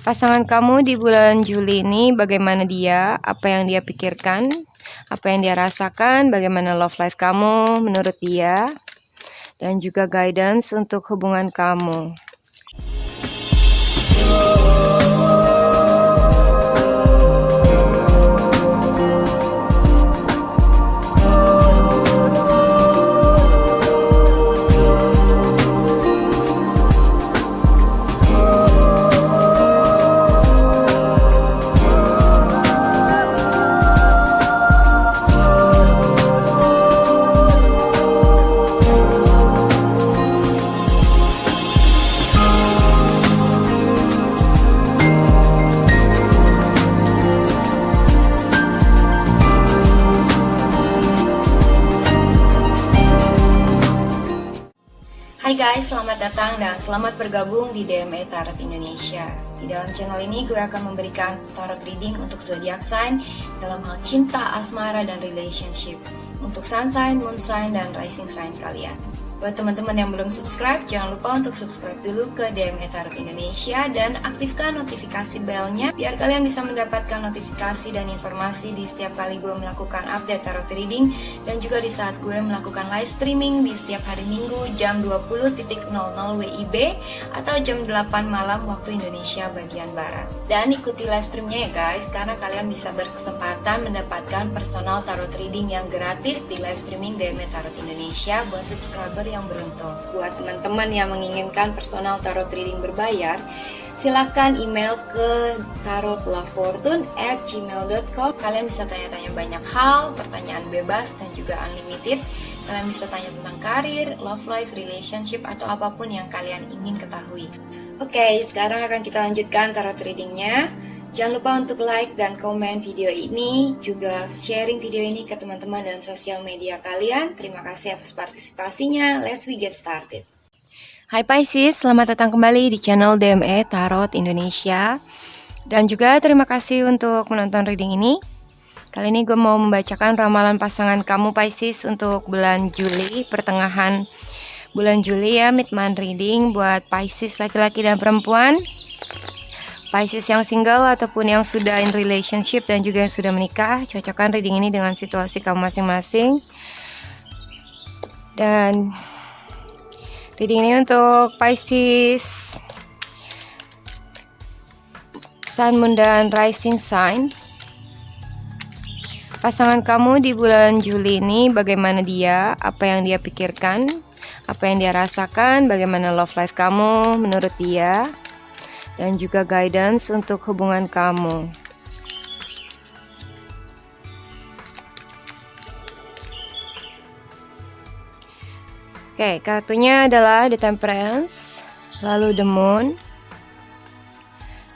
Pasangan kamu di bulan Juli ini bagaimana dia, apa yang dia pikirkan, apa yang dia rasakan, bagaimana love life kamu menurut dia, dan juga guidance untuk hubungan kamu. Hai guys, selamat datang dan selamat bergabung di DME Tarot Indonesia. Di dalam channel ini gue akan memberikan tarot reading untuk zodiac sign dalam hal cinta, asmara, dan relationship. Untuk sun sign, moon sign, dan rising sign kalian. Buat teman-teman yang belum subscribe, jangan lupa untuk subscribe dulu ke DME Tarot Indonesia dan aktifkan notifikasi bellnya biar kalian bisa mendapatkan notifikasi dan informasi di setiap kali gue melakukan update tarot reading dan juga di saat gue melakukan live streaming di setiap hari Minggu jam 20.00 WIB atau jam 8 malam waktu Indonesia bagian Barat. Dan ikuti live streamnya ya guys, karena kalian bisa berkesempatan mendapatkan personal tarot reading yang gratis di live streaming DME Tarot Indonesia buat subscriber yang beruntung. Buat teman-teman yang menginginkan personal tarot reading berbayar, silakan email ke tarotlafortune@gmail.com. Kalian bisa tanya-tanya banyak hal, pertanyaan bebas dan juga unlimited. Kalian bisa tanya tentang karir, love life, relationship, atau apapun yang kalian ingin ketahui. Oke, sekarang akan kita lanjutkan tarot readingnya. Jangan lupa untuk like dan komen video ini, juga sharing video ini ke teman-teman dan sosial media kalian. Terima kasih atas partisipasinya. Let's we get started. Hai Pisces, selamat datang kembali di channel DME Tarot Indonesia. Dan juga terima kasih untuk menonton reading ini. Kali ini gue mau membacakan ramalan pasangan kamu Pisces untuk bulan Juli, pertengahan bulan Juli ya, mid-month reading buat Pisces laki-laki dan perempuan. Pisces yang single ataupun yang sudah in relationship dan juga yang sudah menikah, cocokkan reading ini dengan situasi kamu masing-masing. Dan reading ini untuk Pisces Sun, Moon, dan Rising Sign. Pasangan kamu di bulan Juli ini bagaimana dia, apa yang dia pikirkan, apa yang dia rasakan, bagaimana love life kamu menurut dia, dan juga guidance untuk hubungan kamu. Oke, kartunya adalah The Temperance, lalu The Moon,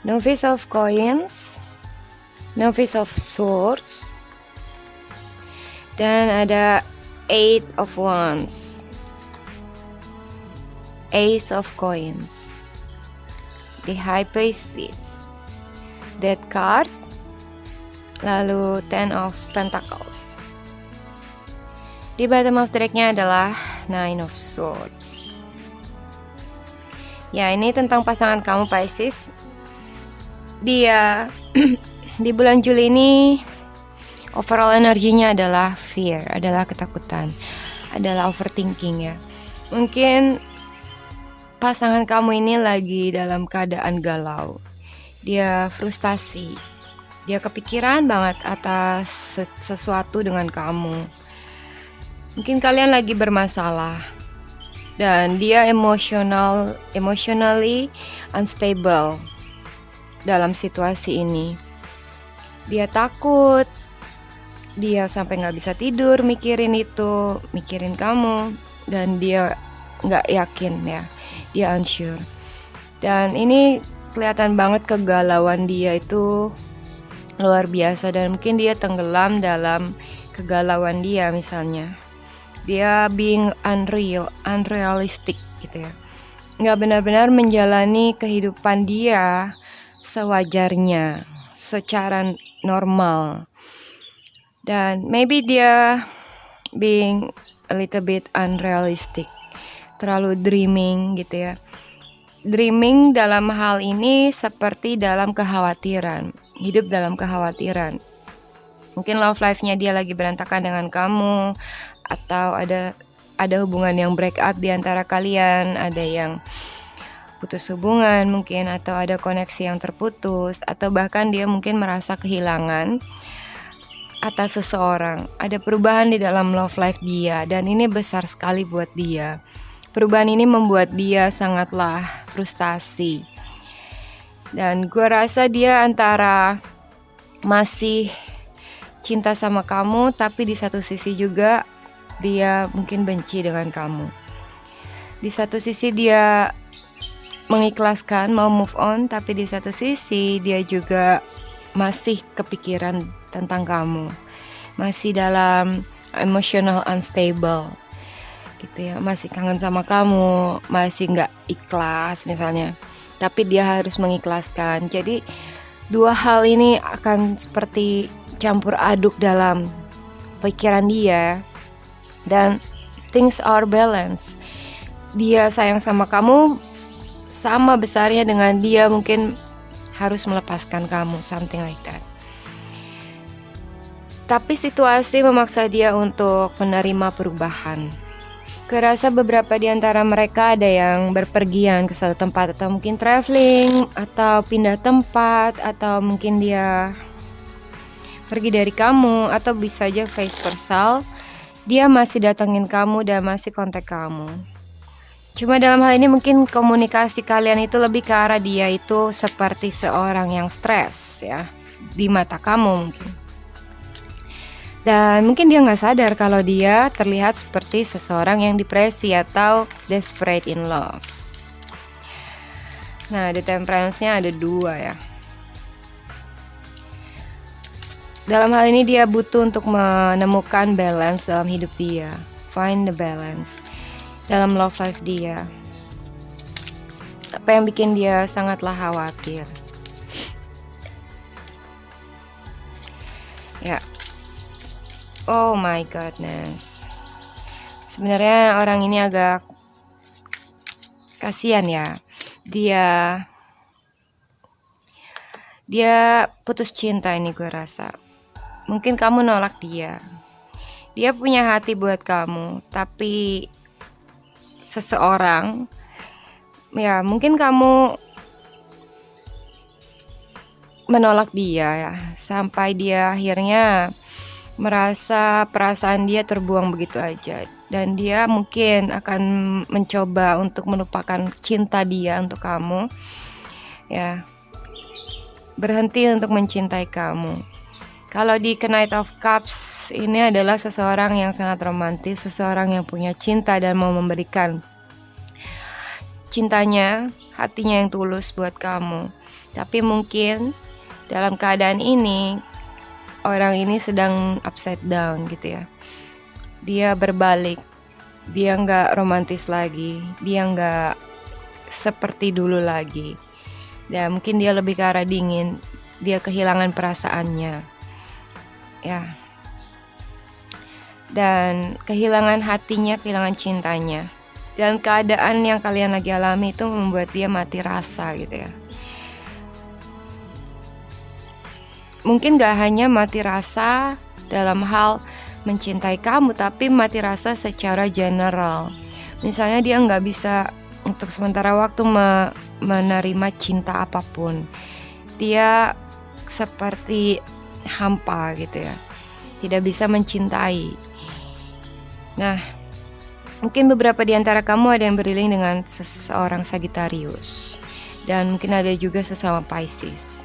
Novice of Coins, Novice of Swords, dan ada Eight of Wands, Ace of Coins, The High Priestess, Death card, lalu Ten of Pentacles. Di bottom of the deck-nya adalah Nine of Swords. Ya, ini tentang pasangan kamu Pisces. Dia di bulan Juli ini overall energinya adalah fear, adalah ketakutan, adalah overthinking ya. Mungkin pasangan kamu ini lagi dalam keadaan galau. Dia frustasi. Dia kepikiran banget atas sesuatu dengan kamu. Mungkin kalian lagi bermasalah. Dan dia emotionally unstable dalam situasi ini. Dia takut. Dia sampai gak bisa tidur mikirin itu, mikirin kamu. Dan dia gak yakin ya. Dia unsure. Dan ini kelihatan banget kegalauan dia itu luar biasa. Dan mungkin dia tenggelam dalam kegalauan dia misalnya. Dia being unrealistic gitu ya. Nggak benar-benar menjalani kehidupan dia sewajarnya, secara normal. Dan maybe dia being a little bit unrealistic, terlalu dreaming gitu ya. dreaming dalam hal ini seperti dalam kekhawatiran, hidup dalam kekhawatiran. Mungkin love life-nya dia lagi berantakan dengan kamu, atau ada hubungan yang break up di antara kalian, ada yang putus hubungan mungkin, atau ada koneksi yang terputus, atau bahkan dia mungkin merasa kehilangan atas seseorang. Ada perubahan di dalam love life dia, dan ini besar sekali buat dia. Perubahan ini membuat dia sangatlah frustasi. Dan gue rasa dia antara masih cinta sama kamu, tapi di satu sisi juga dia mungkin benci dengan kamu. Di satu sisi dia mengikhlaskan, mau move on, tapi di satu sisi dia juga masih kepikiran tentang kamu, masih dalam emotional unstable gitu ya, masih kangen sama kamu, masih nggak ikhlas misalnya, tapi dia harus mengikhlaskan. Jadi dua hal ini akan seperti campur aduk dalam pikiran dia, dan things are balance. Dia sayang sama kamu sama besarnya dengan dia mungkin harus melepaskan kamu, something like that. Tapi situasi memaksa dia untuk menerima perubahan. Kerasa beberapa di antara mereka ada yang berpergian ke suatu tempat, atau mungkin traveling, atau pindah tempat, atau mungkin dia pergi dari kamu, atau bisa aja vice versa, dia masih datengin kamu dan masih kontak kamu. Cuma dalam hal ini mungkin komunikasi kalian itu lebih ke arah dia itu seperti seorang yang stres ya, di mata kamu mungkin. Dan mungkin dia gak sadar kalau dia terlihat seperti seseorang yang depresi atau desperate in love. Nah, di temperance-nya ada 2 ya. Dalam hal ini dia butuh untuk menemukan balance dalam hidup dia. Find the balance dalam love life dia. Apa yang bikin dia sangatlah khawatir. Ya. Oh my goodness. Sebenarnya orang ini agak kasihan ya. Dia putus cinta ini gue rasa. Mungkin kamu nolak dia. Dia punya hati buat kamu, tapi seseorang ya, mungkin kamu menolak dia ya, sampai dia akhirnya merasa perasaan dia terbuang begitu aja, dan dia mungkin akan mencoba untuk melupakan cinta dia untuk kamu ya, berhenti untuk mencintai kamu. Kalau di Knight of Cups ini adalah seseorang yang sangat romantis, seseorang yang punya cinta dan mau memberikan cintanya, hatinya yang tulus buat kamu. Tapi mungkin dalam keadaan ini orang ini sedang upside down gitu ya. Dia berbalik, dia nggak romantis lagi, dia nggak seperti dulu lagi. Dan mungkin dia lebih ke arah dingin, dia kehilangan perasaannya, ya. Dan kehilangan hatinya, kehilangan cintanya. Dan keadaan yang kalian lagi alami itu membuat dia mati rasa gitu ya. Mungkin gak hanya mati rasa dalam hal mencintai kamu, tapi mati rasa secara general. Misalnya dia gak bisa untuk sementara waktu menerima cinta apapun. Dia seperti hampa gitu ya, tidak bisa mencintai. Nah, mungkin beberapa di antara kamu ada yang beriling dengan seseorang Sagittarius, dan mungkin ada juga sesama Pisces.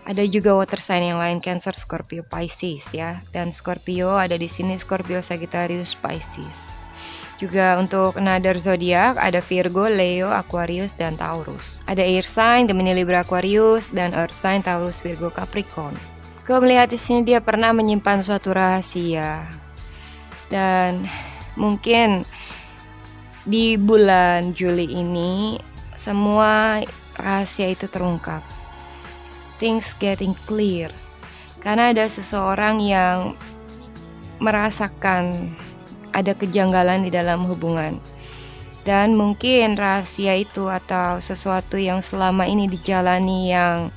Ada juga water sign yang lain, Cancer, Scorpio, Pisces ya. Dan Scorpio ada di sini, Scorpio, Sagittarius, Pisces. Juga untuk another zodiak ada Virgo, Leo, Aquarius, dan Taurus. Ada air sign, Gemini, Libra, Aquarius, dan earth sign, Taurus, Virgo, Capricorn. Gue melihat di sini dia pernah menyimpan suatu rahasia. Dan mungkin di bulan Juli ini semua rahasia itu terungkap. Things getting clear, karena ada seseorang yang merasakan ada kejanggalan di dalam hubungan, Dan mungkin rahasia itu atau sesuatu yang selama ini dijalani yang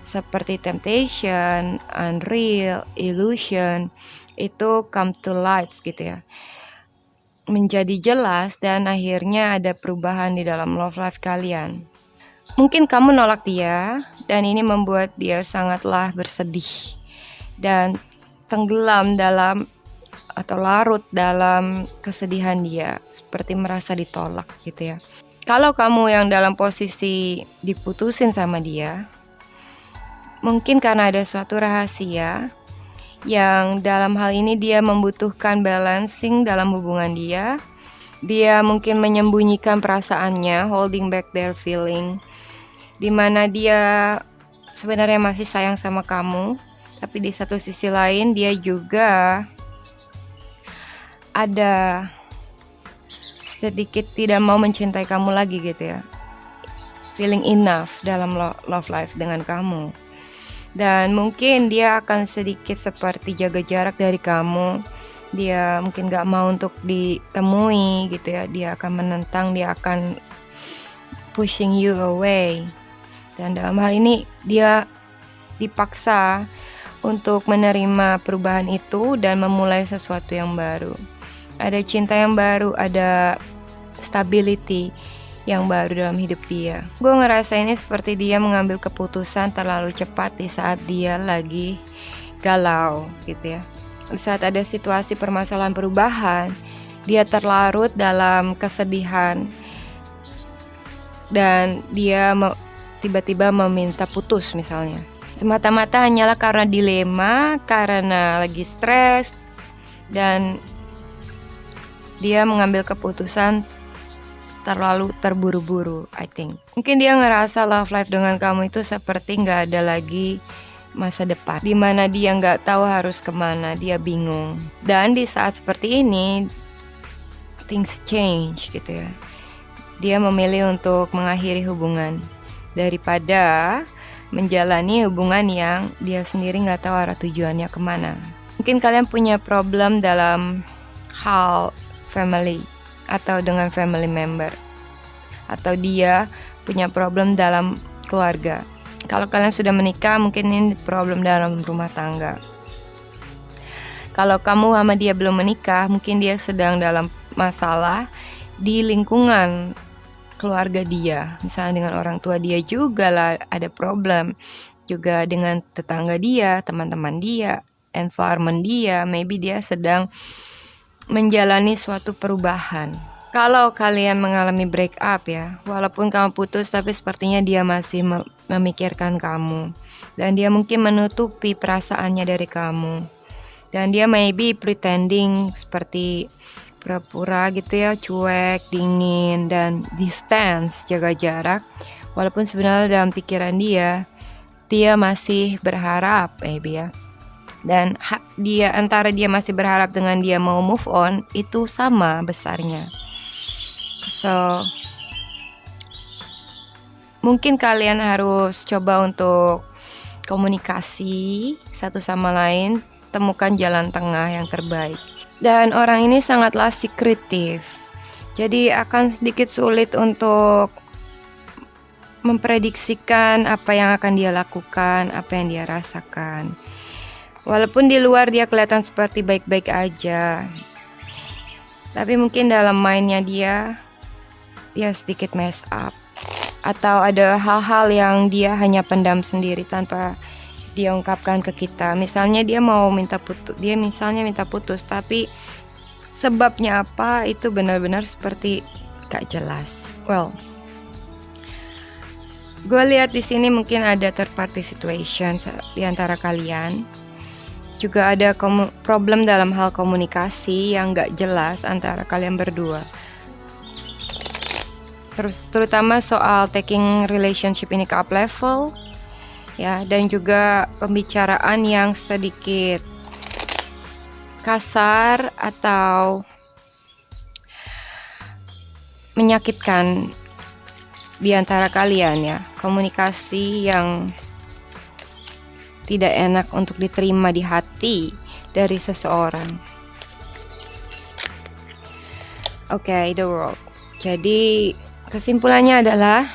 seperti temptation, unreal, illusion, itu come to lights gitu ya, menjadi jelas, dan akhirnya ada perubahan di dalam love life kalian. Mungkin kamu nolak dia, dan ini membuat dia sangatlah bersedih dan tenggelam dalam atau larut dalam kesedihan dia, seperti merasa ditolak gitu ya. Kalau kamu yang dalam posisi diputusin sama dia, mungkin karena ada suatu rahasia yang dalam hal ini dia membutuhkan balancing dalam hubungan dia. Dia mungkin menyembunyikan perasaannya, holding back their feeling, dimana dia sebenarnya masih sayang sama kamu, tapi di satu sisi lain dia juga ada sedikit tidak mau mencintai kamu lagi gitu ya, feeling enough dalam love life dengan kamu. Dan mungkin dia akan sedikit seperti jaga jarak dari kamu. Dia mungkin gak mau untuk ditemui gitu ya, dia akan menentang, dia akan pushing you away. Dan dalam hal ini dia dipaksa untuk menerima perubahan itu dan memulai sesuatu yang baru. Ada cinta yang baru, ada stability yang baru dalam hidup dia. Gue ngerasa ini seperti dia mengambil keputusan terlalu cepat di saat dia lagi galau gitu ya. Di saat ada situasi permasalahan perubahan, dia terlarut dalam kesedihan dan dia tiba-tiba meminta putus misalnya. Semata-mata hanyalah karena dilema, karena lagi stres, dan dia mengambil keputusan terlalu terburu-buru, I think. Mungkin dia ngerasa love life dengan kamu itu seperti gak ada lagi masa depan, dimana dia gak tahu harus kemana, dia bingung. Dan di saat seperti ini, things change gitu ya. Dia memilih untuk mengakhiri hubungan daripada menjalani hubungan yang dia sendiri gak tahu arah tujuannya kemana. Mungkin kalian punya problem dalam hal family atau dengan family member, atau dia punya problem dalam keluarga. Kalau kalian sudah menikah, mungkin ini problem dalam rumah tangga. Kalau kamu sama dia belum menikah, mungkin dia sedang dalam masalah di lingkungan keluarga dia, misalnya dengan orang tua dia juga lah ada problem, juga dengan tetangga dia, teman-teman dia, environment dia, maybe dia sedang menjalani suatu perubahan. Kalau kalian mengalami break up ya, walaupun kamu putus, tapi sepertinya dia masih memikirkan kamu, dan dia mungkin menutupi perasaannya dari kamu, dan dia maybe pretending seperti pura-pura gitu ya, cuek, dingin, dan distance, jaga jarak, walaupun sebenarnya dalam pikiran dia masih berharap maybe ya. Dan dia antara dia masih berharap dengan dia mau move on itu sama besarnya. So mungkin kalian harus coba untuk komunikasi satu sama lain, temukan jalan tengah yang terbaik. Dan orang ini sangatlah sekretif, jadi akan sedikit sulit untuk memprediksikan apa yang akan dia lakukan, apa yang dia rasakan. Walaupun di luar dia kelihatan seperti baik-baik aja, tapi mungkin dalam mindnya dia sedikit mess up, atau ada hal-hal yang dia hanya pendam sendiri tanpa dia ungkapkan ke kita. Misalnya dia mau minta putus, tapi sebabnya apa itu benar-benar seperti gak jelas. Well, gue lihat di sini mungkin ada third party situation di antara kalian. Juga ada problem dalam hal komunikasi yang gak jelas antara kalian berdua. Terutama soal taking relationship ini ke up level ya, dan juga pembicaraan yang sedikit kasar atau menyakitkan di antara kalian ya. Komunikasi yang tidak enak untuk diterima di hati dari seseorang. Okay, the world. Jadi kesimpulannya adalah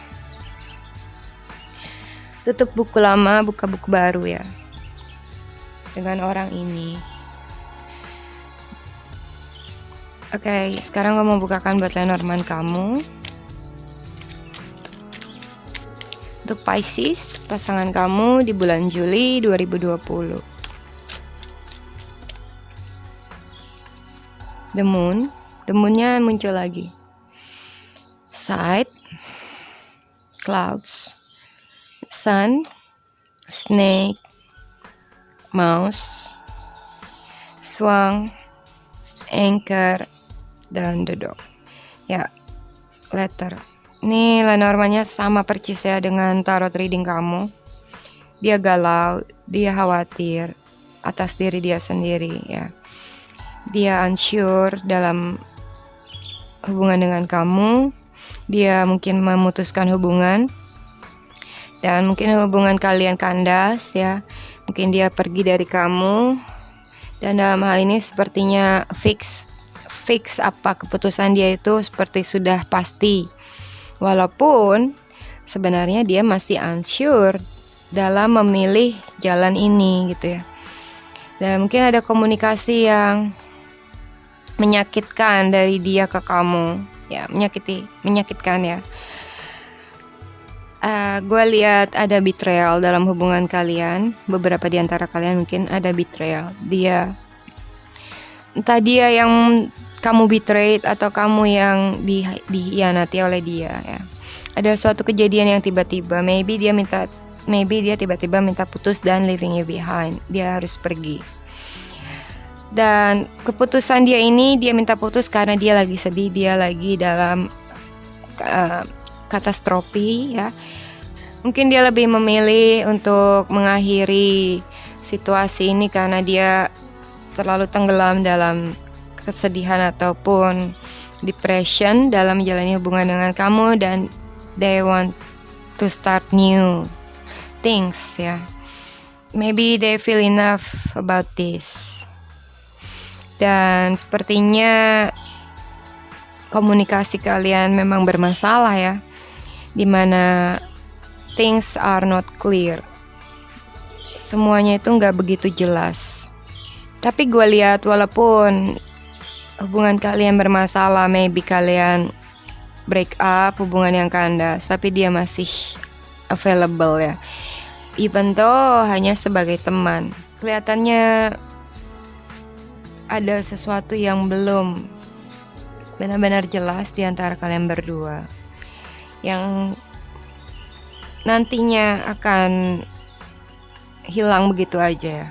tutup buku lama, buka buku baru ya, dengan orang ini. Oke, sekarang gue mau bukakan buat Lenormand kamu. Untuk Pisces, pasangan kamu di bulan Juli 2020. The Moon-nya muncul lagi. Side, Clouds, Sun, Snake, Mouse, Swan, Anchor, dan The Dog. Ya, letter. Ini Lenormandnya sama persis ya dengan tarot reading kamu. Dia galau, dia khawatir atas diri dia sendiri ya. Dia unsure dalam hubungan dengan kamu. Dia mungkin memutuskan hubungan, dan mungkin hubungan kalian kandas ya. Mungkin dia pergi dari kamu, dan dalam hal ini sepertinya fix apa keputusan dia itu seperti sudah pasti. Walaupun sebenarnya dia masih unsure dalam memilih jalan ini gitu ya. Dan mungkin ada komunikasi yang menyakitkan dari dia ke kamu ya, menyakitkan ya. Gue lihat ada betrayal dalam hubungan kalian. Beberapa di antara kalian mungkin ada betrayal. Entah dia yang kamu betrayed atau kamu yang dihianati oleh dia ya. Ada suatu kejadian yang tiba-tiba, maybe dia tiba-tiba minta putus dan leaving you behind. Dia harus pergi. Dan keputusan dia ini, dia minta putus karena dia lagi sedih, dia lagi dalam katastrofi ya. Mungkin dia lebih memilih untuk mengakhiri situasi ini karena dia terlalu tenggelam dalam kesedihan ataupun depression dalam menjalani hubungan dengan kamu, dan they want to start new things ya. Maybe they feel enough about this. Dan sepertinya komunikasi kalian memang bermasalah ya, dimana things are not clear. Semuanya itu gak begitu jelas. Tapi gue lihat walaupun hubungan kalian bermasalah, maybe kalian break up, hubungan yang kandas, tapi dia masih available ya. Even though hanya sebagai teman. Kelihatannya ada sesuatu yang belum benar-benar jelas di antara kalian berdua, yang nantinya akan hilang begitu aja.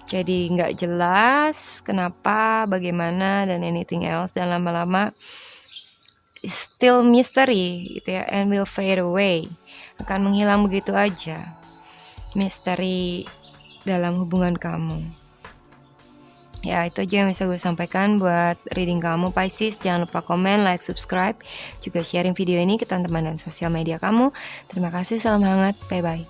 Jadi nggak jelas kenapa, bagaimana, dan anything else, dan lama-lama still mystery gitu ya, and will fade away, akan menghilang begitu aja misteri dalam hubungan kamu. Ya, itu aja yang bisa gue sampaikan buat reading kamu Pisces. Jangan lupa komen, like, subscribe, juga sharing video ini ke teman-teman dan sosial media kamu. Terima kasih, salam hangat, bye bye.